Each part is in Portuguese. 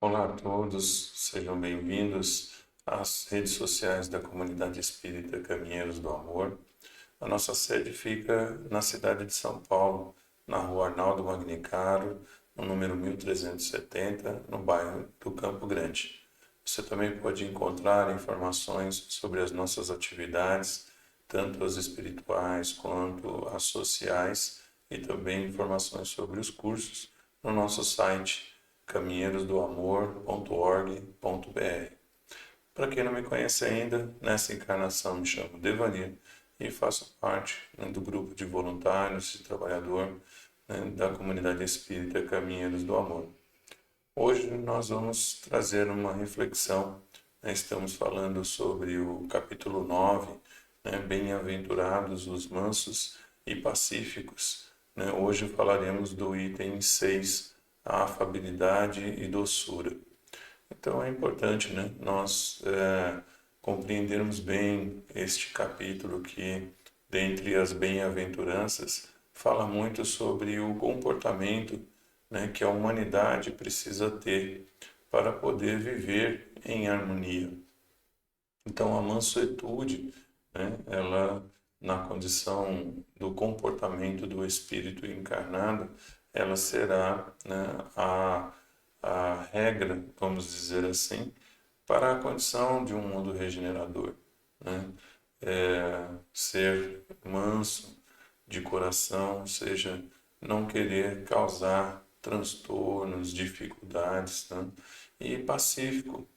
Olá a todos, sejam bem-vindos às redes sociais da Comunidade Espírita Caminheiros do Amor. A nossa sede fica na cidade de São Paulo, na rua Arnaldo Magnicaro, no número 1370, no bairro do Campo Grande. Você também pode encontrar informações sobre as nossas atividades, tanto as espirituais quanto as sociais, e também informações sobre os cursos no nosso site caminheirosdoamor.org.br. Para quem não me conhece ainda, nessa encarnação me chamo Devanir e faço parte, do grupo de voluntários e trabalhador, da comunidade espírita Caminheiros do Amor. Hoje nós vamos trazer uma reflexão, estamos falando sobre o capítulo 9, Bem-aventurados os mansos e pacíficos. Hoje falaremos do item 6, a afabilidade e doçura. Então é importante, nós compreendermos bem este capítulo que, dentre as bem-aventuranças, fala muito sobre o comportamento, que a humanidade precisa ter para poder viver em harmonia. Então a mansuetude, ela, na condição do comportamento do espírito encarnado, ela será, a regra, vamos dizer assim, para a condição de um mundo regenerador. Ser manso de coração, ou seja, não querer causar transtornos, dificuldades, e pacífico,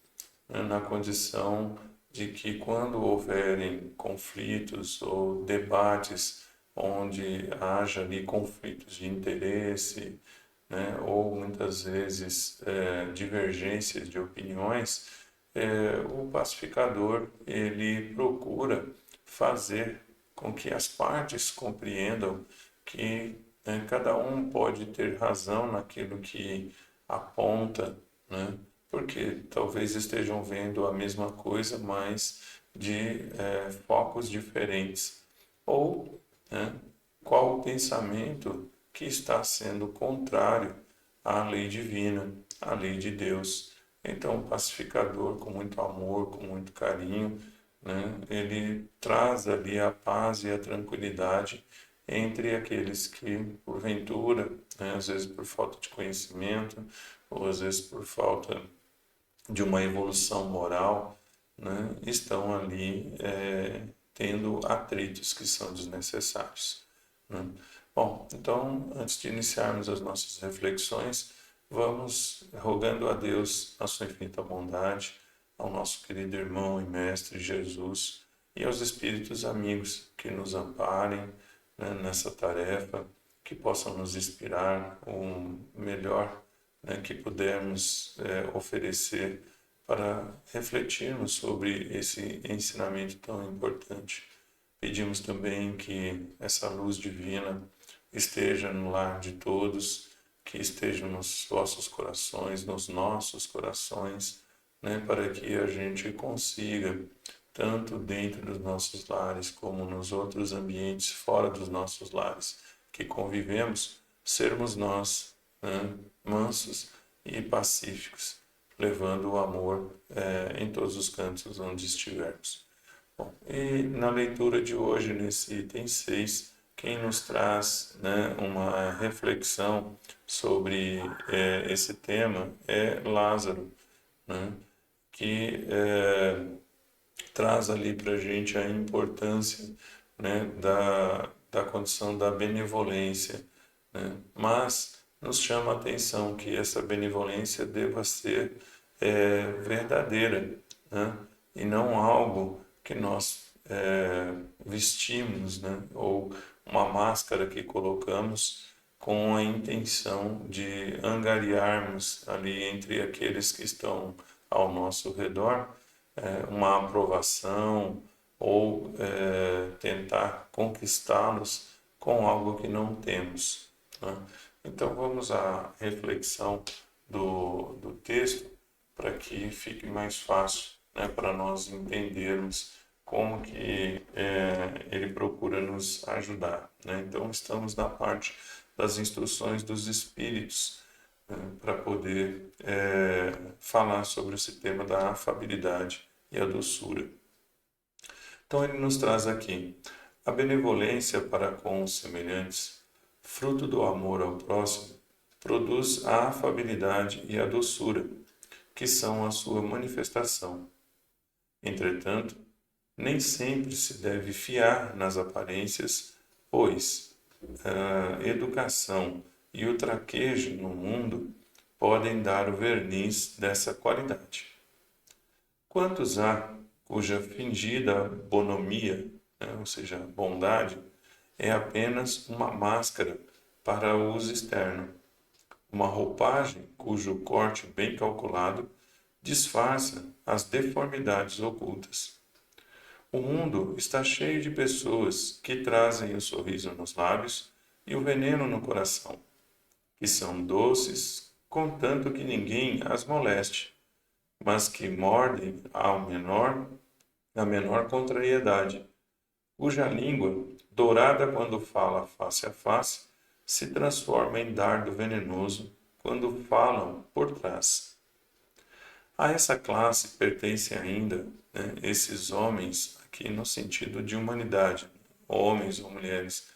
na condição de que quando houverem conflitos ou debates onde haja ali conflitos de interesse, ou muitas vezes divergências de opiniões, o pacificador ele procura fazer com que as partes compreendam que cada um pode ter razão naquilo que aponta, porque talvez estejam vendo a mesma coisa, mas de focos diferentes. Ou qual o pensamento que está sendo contrário à lei divina, à lei de Deus. Então, o pacificador, com muito amor, com muito carinho, ele traz ali a paz e a tranquilidade entre aqueles que, porventura, às vezes por falta de conhecimento, ou às vezes por falta de uma evolução moral, estão ali tendo atritos que são desnecessários. Bom, então, antes de iniciarmos as nossas reflexões, vamos rogando a Deus, a sua infinita bondade, ao nosso querido irmão e mestre Jesus e aos espíritos amigos que nos amparem, nessa tarefa, que possam nos inspirar o melhor, que pudermos oferecer para refletirmos sobre esse ensinamento tão importante. Pedimos também que essa luz divina esteja no lar de todos, que esteja nos vossos corações, nos nossos corações, para que a gente consiga, tanto dentro dos nossos lares como nos outros ambientes fora dos nossos lares que convivemos, sermos nós, mansos e pacíficos, levando o amor em todos os cantos onde estivermos. Bom, e na leitura de hoje, nesse item 6, quem nos traz, uma reflexão sobre esse tema é Lázaro, que traz ali para a gente a importância, da condição da benevolência, mas nos chama a atenção que essa benevolência deva ser verdadeira, e não algo que nós vestimos, ou uma máscara que colocamos com a intenção de angariarmos ali entre aqueles que estão ao nosso redor uma aprovação ou tentar conquistá-los com algo que não temos. Então vamos à reflexão do texto para que fique mais fácil, para nós entendermos como que ele procura nos ajudar. Então estamos na parte das instruções dos Espíritos, para poder falar sobre esse tema da afabilidade e a doçura. Então ele nos traz aqui a benevolência para com os semelhantes, fruto do amor ao próximo, produz a afabilidade e a doçura, que são a sua manifestação. Entretanto, nem sempre se deve fiar nas aparências, pois a educação e o traquejo no mundo podem dar o verniz dessa qualidade. Quantos há cuja fingida bonomia, ou seja, bondade, é apenas uma máscara para o uso externo, uma roupagem cujo corte bem calculado disfarça as deformidades ocultas. O mundo está cheio de pessoas que trazem o sorriso nos lábios e o veneno no coração, que são doces, contanto que ninguém as moleste, mas que mordem a menor contrariedade, cuja língua, dourada quando fala face a face, se transforma em dardo venenoso quando falam por trás. A essa classe pertencem ainda esses homens, aqui no sentido de humanidade, homens ou mulheres,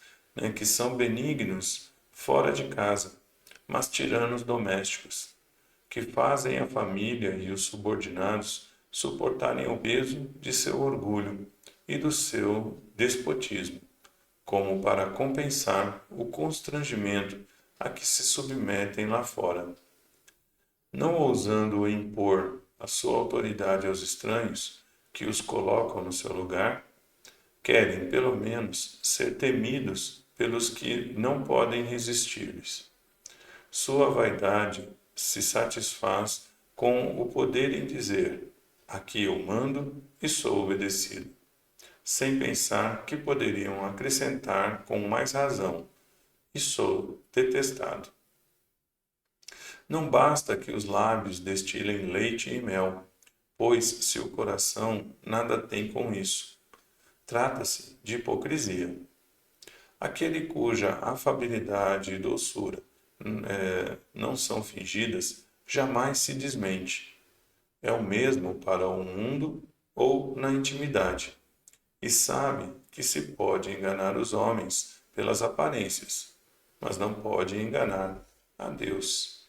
que são benignos fora de casa, mas tiranos domésticos, que fazem a família e os subordinados suportarem o peso de seu orgulho e do seu despotismo, como para compensar o constrangimento a que se submetem lá fora. Não ousando impor a sua autoridade aos estranhos, que os colocam no seu lugar, querem, pelo menos, ser temidos pelos que não podem resistir-lhes. Sua vaidade se satisfaz com o poder em dizer: aqui eu mando e sou obedecido, sem pensar que poderiam acrescentar com mais razão: e sou detestado. Não basta que os lábios destilem leite e mel, pois se o coração nada tem com isso. Trata-se de hipocrisia. Aquele cuja afabilidade e doçura não são fingidas, jamais se desmente. É o mesmo para o mundo ou na intimidade, e sabe que se pode enganar os homens pelas aparências, mas não pode enganar a Deus.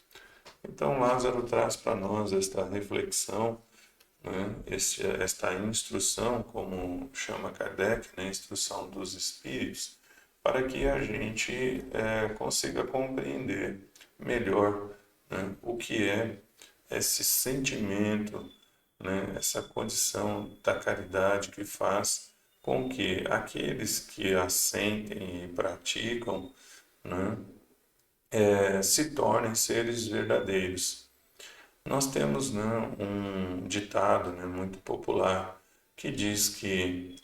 Então Lázaro traz para nós esta reflexão, esta instrução, como chama Kardec, instrução dos espíritos, para que a gente consiga compreender melhor o que é esse sentimento, essa condição da caridade que faz com que aqueles que a sentem e praticam se tornem seres verdadeiros. Nós temos um ditado muito popular que diz que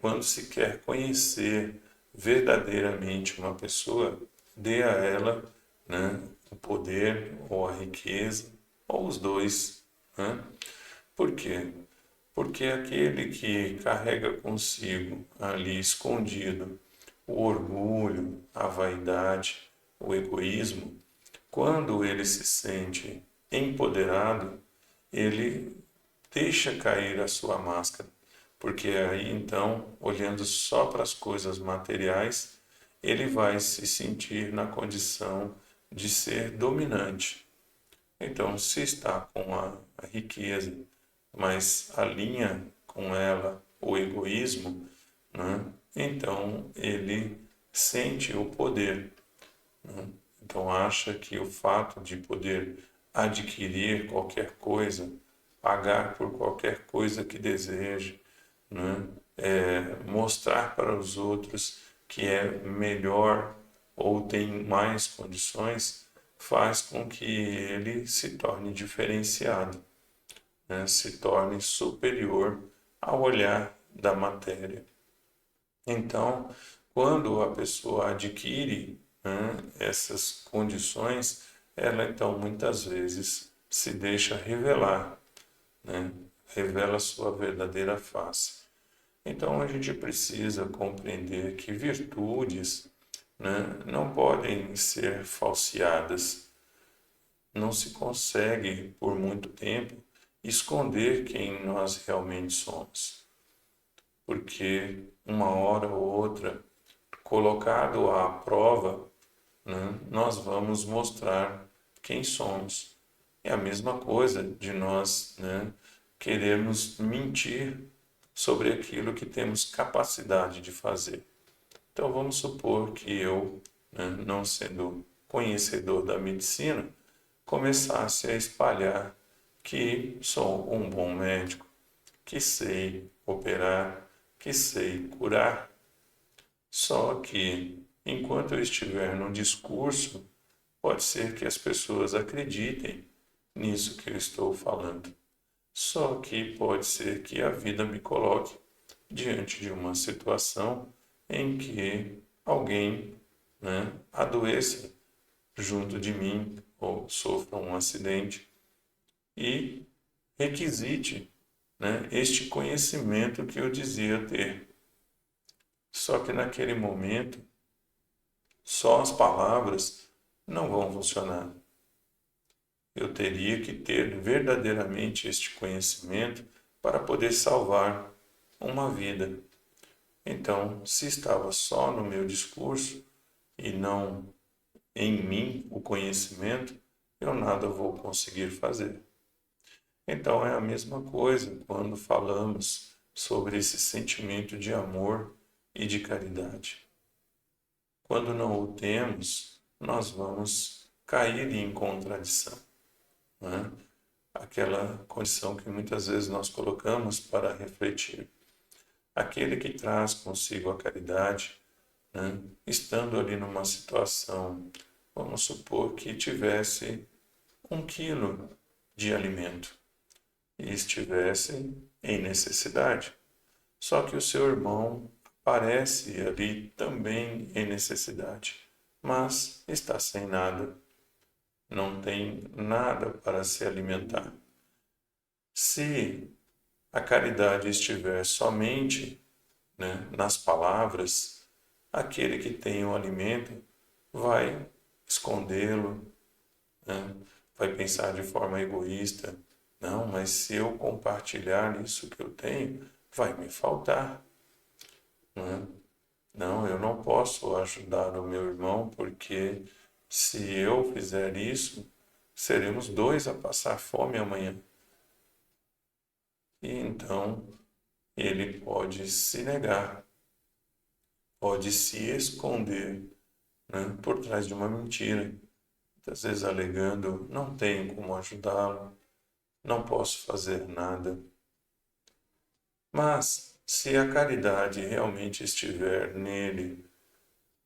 quando se quer conhecer verdadeiramente uma pessoa, dê a ela o poder ou a riqueza, ou os dois. Por quê? Porque aquele que carrega consigo ali escondido o orgulho, a vaidade, o egoísmo, quando ele se sente empoderado, ele deixa cair a sua máscara, porque aí então, olhando só para as coisas materiais, ele vai se sentir na condição de ser dominante. Então, se está com a riqueza, mas alinha com ela o egoísmo, então ele sente o poder. Então acha que o fato de poder adquirir qualquer coisa, pagar por qualquer coisa que deseje, mostrar para os outros que é melhor ou tem mais condições, faz com que ele se torne diferenciado, se torne superior ao olhar da matéria. Então, quando a pessoa adquire essas condições, ela então muitas vezes se deixa revelar, revela sua verdadeira face. Então a gente precisa compreender que virtudes não podem ser falseadas, não se consegue, por muito tempo, esconder quem nós realmente somos. Porque uma hora ou outra, colocado à prova, né, nós vamos mostrar quem somos. É a mesma coisa de nós, né, querermos mentir sobre aquilo que temos capacidade de fazer. Então vamos supor que eu, né, não sendo conhecedor da medicina, começasse a espalhar que sou um bom médico, que sei operar, que sei curar. Só que, enquanto eu estiver no discurso, pode ser que as pessoas acreditem nisso que eu estou falando. Só que pode ser que a vida me coloque diante de uma situação em que alguém, né, adoeça junto de mim ou sofra um acidente e requisite, né, este conhecimento que eu dizia ter. Só que naquele momento, só as palavras não vão funcionar. Eu teria que ter verdadeiramente este conhecimento para poder salvar uma vida. Então, se estava só no meu discurso e não em mim o conhecimento, eu nada vou conseguir fazer. Então, é a mesma coisa quando falamos sobre esse sentimento de amor e de caridade. Quando não o temos, nós vamos cair em contradição, né? Aquela condição que muitas vezes nós colocamos para refletir. Aquele que traz consigo a caridade, né, estando ali numa situação, vamos supor que tivesse 1 quilo de alimento e estivesse em necessidade. Só que o seu irmão aparece ali também em necessidade, mas está sem nada, não tem nada para se alimentar. Se a caridade estiver somente, né, nas palavras, aquele que tem o alimento vai escondê-lo, né, vai pensar de forma egoísta. Não, mas se eu compartilhar isso que eu tenho, vai me faltar. Né? Não, eu não posso ajudar o meu irmão, porque se eu fizer isso, seremos 2 a passar fome amanhã. E então ele pode se negar, pode se esconder, né, por trás de uma mentira, muitas vezes alegando: não tenho como ajudá-lo, não posso fazer nada. Mas se a caridade realmente estiver nele,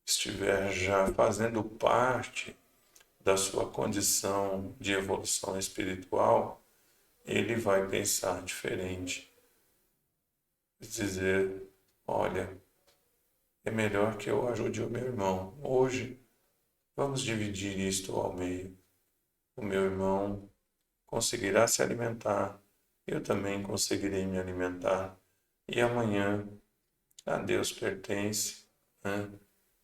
estiver já fazendo parte da sua condição de evolução espiritual, ele vai pensar diferente. Dizer: olha, é melhor que eu ajude o meu irmão. Hoje, vamos dividir isto ao meio. O meu irmão conseguirá se alimentar, eu também conseguirei me alimentar. E amanhã a Deus pertence, né?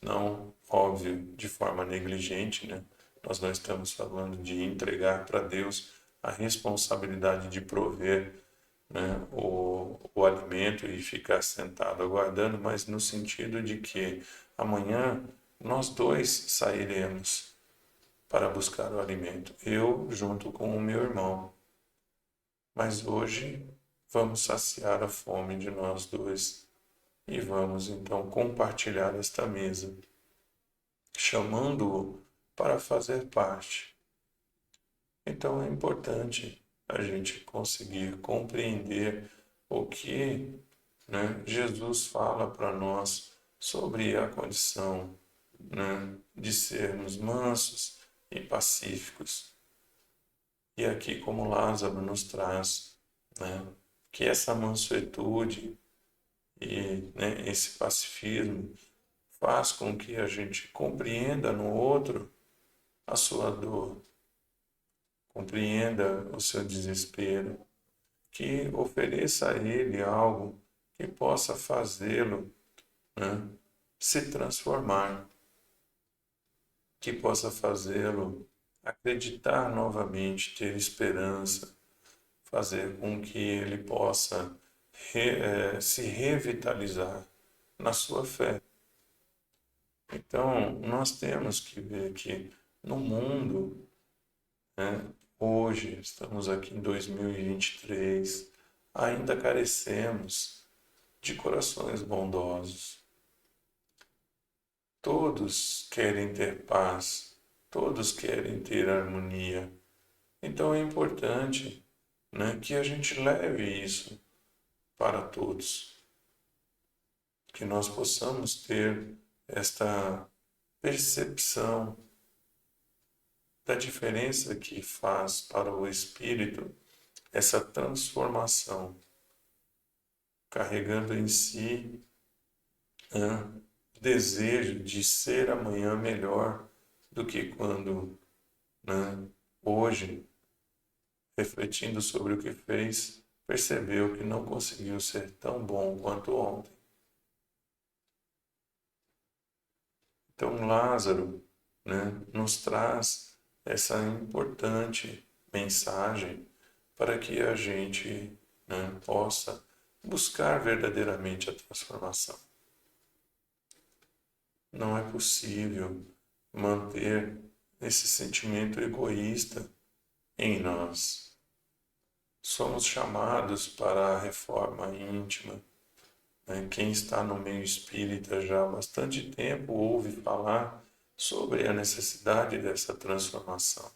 Não, óbvio, de forma negligente, né? Nós não estamos falando de entregar para Deus a responsabilidade de prover, né, o alimento e ficar sentado aguardando, mas no sentido de que amanhã nós dois sairemos para buscar o alimento, eu junto com o meu irmão. Mas hoje vamos saciar a fome de nós dois e vamos então compartilhar esta mesa, chamando-o para fazer parte. Então é importante a gente conseguir compreender o que, né, Jesus fala para nós sobre a condição, né, de sermos mansos e pacíficos. E aqui, como Lázaro nos traz, né, que essa mansuetude e, né, esse pacifismo faz com que a gente compreenda no outro a sua dor, compreenda o seu desespero, que ofereça a ele algo que possa fazê-lo, né, se transformar, que possa fazê-lo acreditar novamente, ter esperança, fazer com que ele possa se revitalizar na sua fé. Então, nós temos que ver que no mundo, né, hoje, estamos aqui em 2023, ainda carecemos de corações bondosos. Todos querem ter paz, todos querem ter harmonia. Então é importante, né, que a gente leve isso para todos, que nós possamos ter esta percepção da diferença que faz para o espírito essa transformação, carregando em si o desejo de ser amanhã melhor do que quando, né, hoje, refletindo sobre o que fez, percebeu que não conseguiu ser tão bom quanto ontem. Então, Lázaro, né, nos traz essa importante mensagem para que a gente, né, possa buscar verdadeiramente a transformação. Não é possível manter esse sentimento egoísta em nós. Somos chamados para a reforma íntima. Quem está no meio espírita já há bastante tempo ouve falar sobre a necessidade dessa transformação,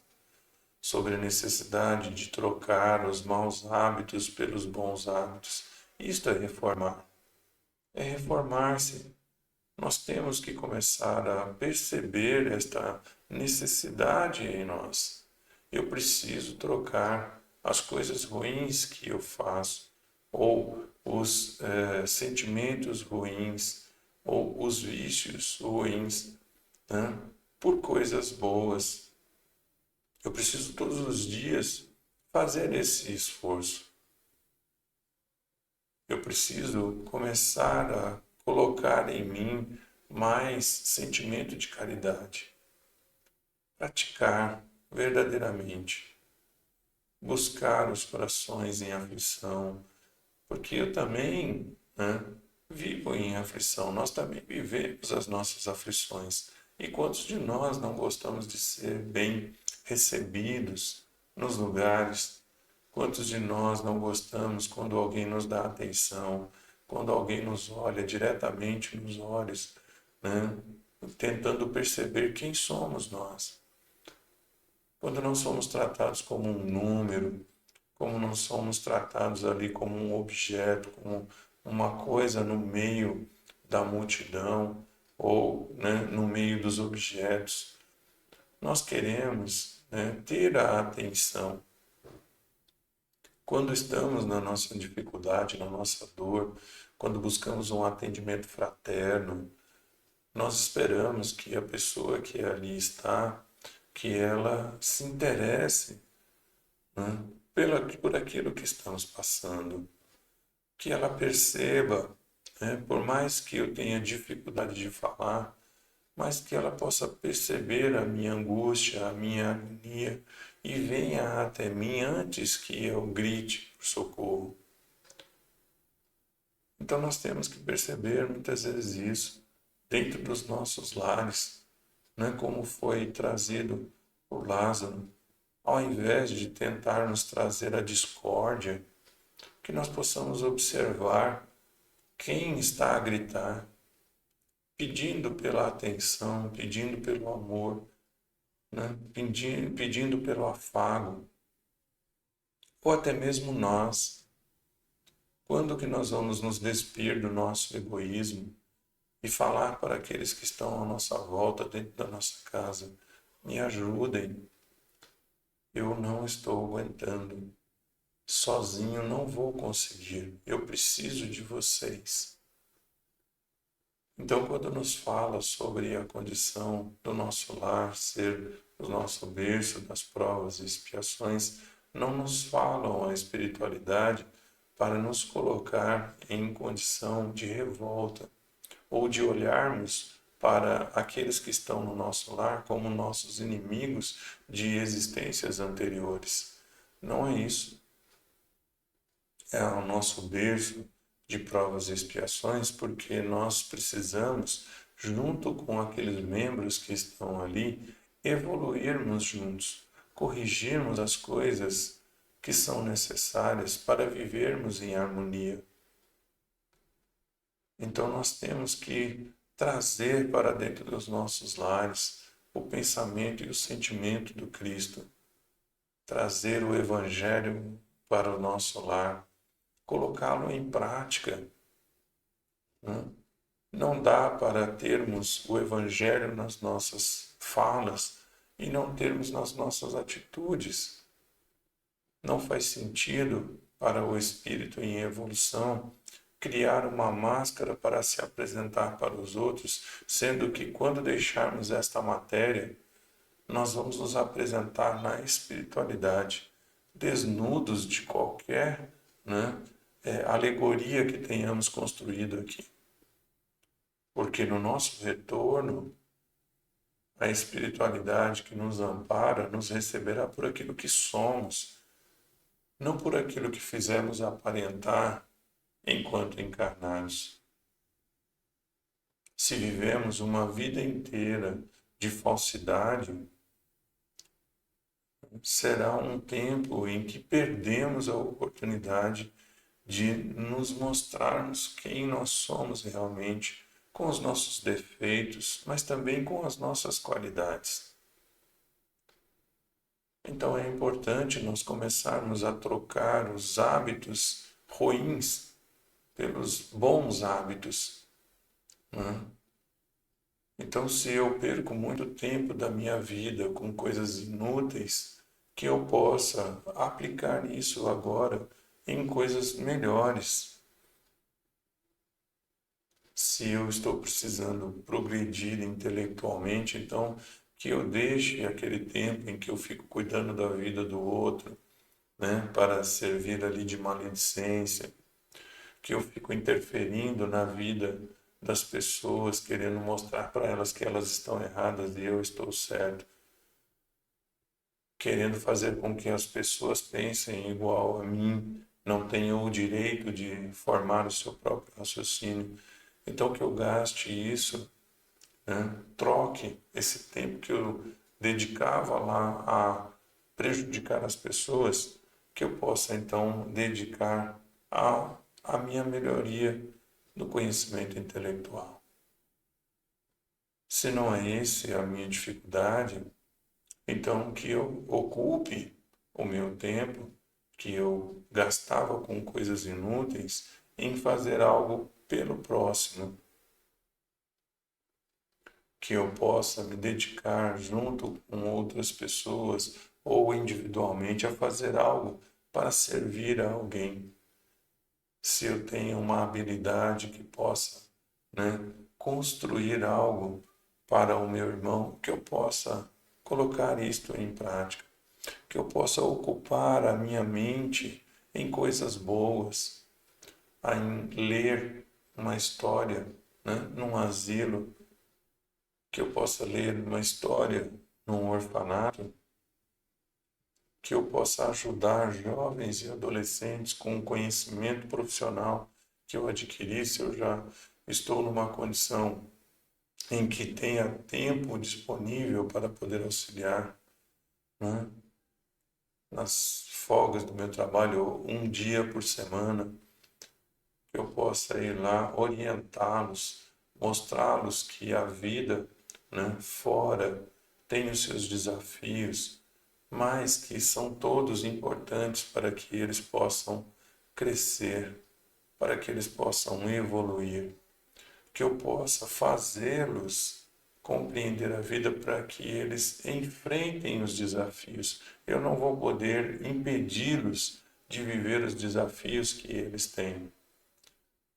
sobre a necessidade de trocar os maus hábitos pelos bons hábitos. Isto é reformar. É reformar-se. Nós temos que começar a perceber esta necessidade em nós. Eu preciso trocar as coisas ruins que eu faço, ou os sentimentos ruins, ou os vícios ruins, né, por coisas boas. Eu preciso todos os dias fazer esse esforço. Eu preciso começar a colocar em mim mais sentimento de caridade. Praticar verdadeiramente. Buscar os corações em aflição. Porque eu também, né, vivo em aflição. Nós também vivemos as nossas aflições. E quantos de nós não gostamos de ser bem recebidos nos lugares? Quantos de nós não gostamos quando alguém nos dá atenção, quando alguém nos olha diretamente nos olhos, né? Tentando perceber quem somos nós? Quando não somos tratados como um número, como não somos tratados ali como um objeto, como uma coisa no meio da multidão ou, né, no meio dos objetos. Nós queremos, né, ter a atenção. Quando estamos na nossa dificuldade, na nossa dor, quando buscamos um atendimento fraterno, nós esperamos que a pessoa que ali está, que ela se interesse, né, por aquilo que estamos passando, que ela perceba, né, por mais que eu tenha dificuldade de falar, mas que ela possa perceber a minha angústia, a minha agonia e venha até mim antes que eu grite por socorro. Então nós temos que perceber muitas vezes isso dentro dos nossos lares, né, como foi trazido por Lázaro, ao invés de tentarmos trazer a discórdia, que nós possamos observar quem está a gritar, pedindo pela atenção, pedindo pelo amor, né? Pedindo pelo afago, ou até mesmo nós. Quando que nós vamos nos despir do nosso egoísmo e falar para aqueles que estão à nossa volta, dentro da nossa casa, me ajudem, eu não estou aguentando, sozinho não vou conseguir, eu preciso de vocês. Então, quando nos fala sobre a condição do nosso lar ser o nosso berço das provas e expiações, não nos falam a espiritualidade para nos colocar em condição de revolta ou de olharmos para aqueles que estão no nosso lar como nossos inimigos de existências anteriores. Não é isso. É o nosso berço de provas e expiações, porque nós precisamos, junto com aqueles membros que estão ali, evoluirmos juntos, corrigirmos as coisas que são necessárias para vivermos em harmonia. Então nós temos que trazer para dentro dos nossos lares o pensamento e o sentimento do Cristo, trazer o Evangelho para o nosso lar, colocá-lo em prática. Não dá para termos o Evangelho nas nossas falas e não termos nas nossas atitudes. Não faz sentido para o espírito em evolução criar uma máscara para se apresentar para os outros, sendo que quando deixarmos esta matéria, nós vamos nos apresentar na espiritualidade, desnudos de qualquer alegoria que tenhamos construído aqui. Porque no nosso retorno, a espiritualidade que nos ampara nos receberá por aquilo que somos, não por aquilo que fizemos aparentar enquanto encarnados. Se vivemos uma vida inteira de falsidade, será um tempo em que perdemos a oportunidade de nos mostrarmos quem nós somos realmente, com os nossos defeitos, mas também com as nossas qualidades. Então é importante nós começarmos a trocar os hábitos ruins pelos bons hábitos. Então, se eu perco muito tempo da minha vida com coisas inúteis, que eu possa aplicar isso agora em coisas melhores. Se eu estou precisando progredir intelectualmente, então que eu deixe aquele tempo em que eu fico cuidando da vida do outro, para servir ali de maledicência, que eu fico interferindo na vida das pessoas, querendo mostrar para elas que elas estão erradas e eu estou certo, querendo fazer com que as pessoas pensem igual a mim, não tenham o direito de formar o seu próprio raciocínio. Então que eu gaste isso, troque esse tempo que eu dedicava lá a prejudicar as pessoas, que eu possa então dedicar a minha melhoria no conhecimento intelectual. Se não é esse a minha dificuldade, então que eu ocupe o meu tempo, que eu gastava com coisas inúteis, em fazer algo pelo próximo. Que eu possa me dedicar junto com outras pessoas ou individualmente a fazer algo para servir a alguém. Se eu tenho uma habilidade que possa construir algo para o meu irmão, que eu possa colocar isto em prática, que eu possa ocupar a minha mente em coisas boas, em ler uma história num asilo, que eu possa ler uma história num orfanato, que eu possa ajudar jovens e adolescentes com o conhecimento profissional que eu adquiri, se eu já estou numa condição em que tenha tempo disponível para poder auxiliar, nas folgas do meu trabalho, um dia por semana, que eu possa ir lá orientá-los, mostrá-los que a vida fora tem os seus desafios, mas que são todos importantes para que eles possam crescer, para que eles possam evoluir, que eu possa fazê-los compreender a vida para que eles enfrentem os desafios. Eu não vou poder impedi-los de viver os desafios que eles têm,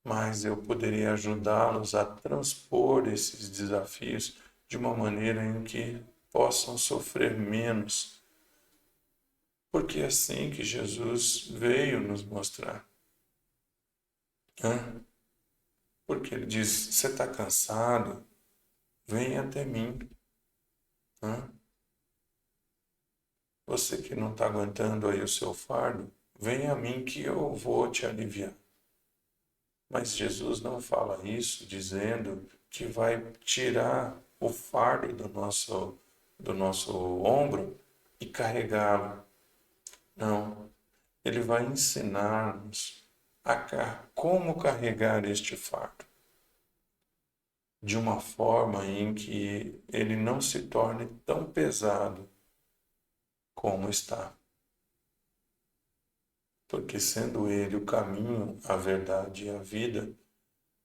mas eu poderei ajudá-los a transpor esses desafios de uma maneira em que possam sofrer menos. Porque é assim que Jesus veio nos mostrar. Porque ele diz, você está cansado? Vem até mim. Né? Você que não está aguentando aí o seu fardo, vem a mim que eu vou te aliviar. Mas Jesus não fala isso dizendo que vai tirar o fardo do nosso ombro e carregá-lo. Não. Ele vai ensinar-nos como carregar este fardo de uma forma em que ele não se torne tão pesado como está. Porque sendo ele o caminho, a verdade e a vida,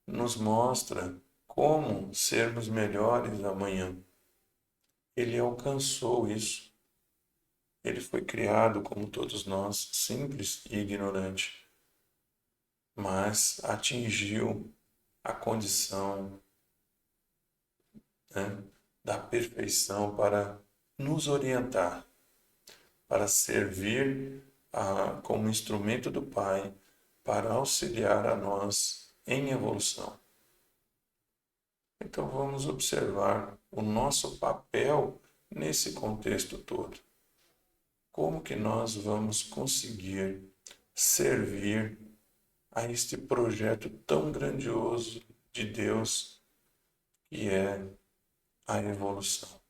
nos mostra como sermos melhores amanhã. Ele alcançou isso. Ele foi criado como todos nós, simples e ignorante, mas atingiu a condição, né, da perfeição para nos orientar, para servir como instrumento do Pai, para auxiliar a nós em evolução. Então vamos observar o nosso papel nesse contexto todo. Como que nós vamos conseguir servir a este projeto tão grandioso de Deus que é a evolução?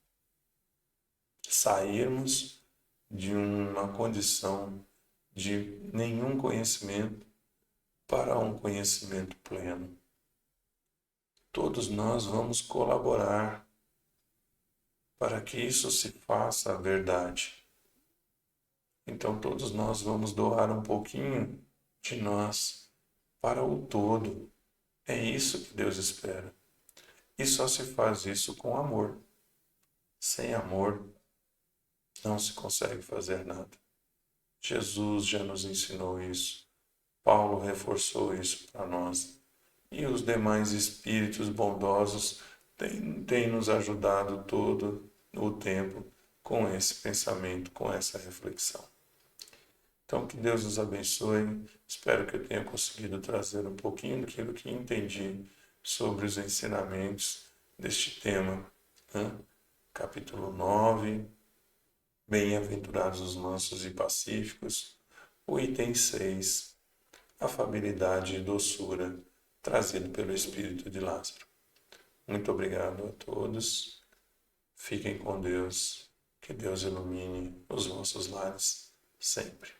Sairmos de uma condição de nenhum conhecimento para um conhecimento pleno. Todos nós vamos colaborar para que isso se faça a verdade. Então todos nós vamos doar um pouquinho de nós para o todo. É isso que Deus espera. E só se faz isso com amor. Sem amor, não se consegue fazer nada. Jesus já nos ensinou isso. Paulo reforçou isso para nós. E os demais espíritos bondosos têm nos ajudado todo o tempo com esse pensamento, com essa reflexão. Então, que Deus nos abençoe. Espero que eu tenha conseguido trazer um pouquinho daquilo que entendi sobre os ensinamentos deste tema. Né? Capítulo 9, Bem-aventurados os mansos e pacíficos. O item 6, Afabilidade e doçura, trazido pelo Espírito de Lázaro. Muito obrigado a todos. Fiquem com Deus. Que Deus ilumine os vossos lares sempre.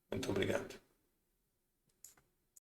Muito obrigado.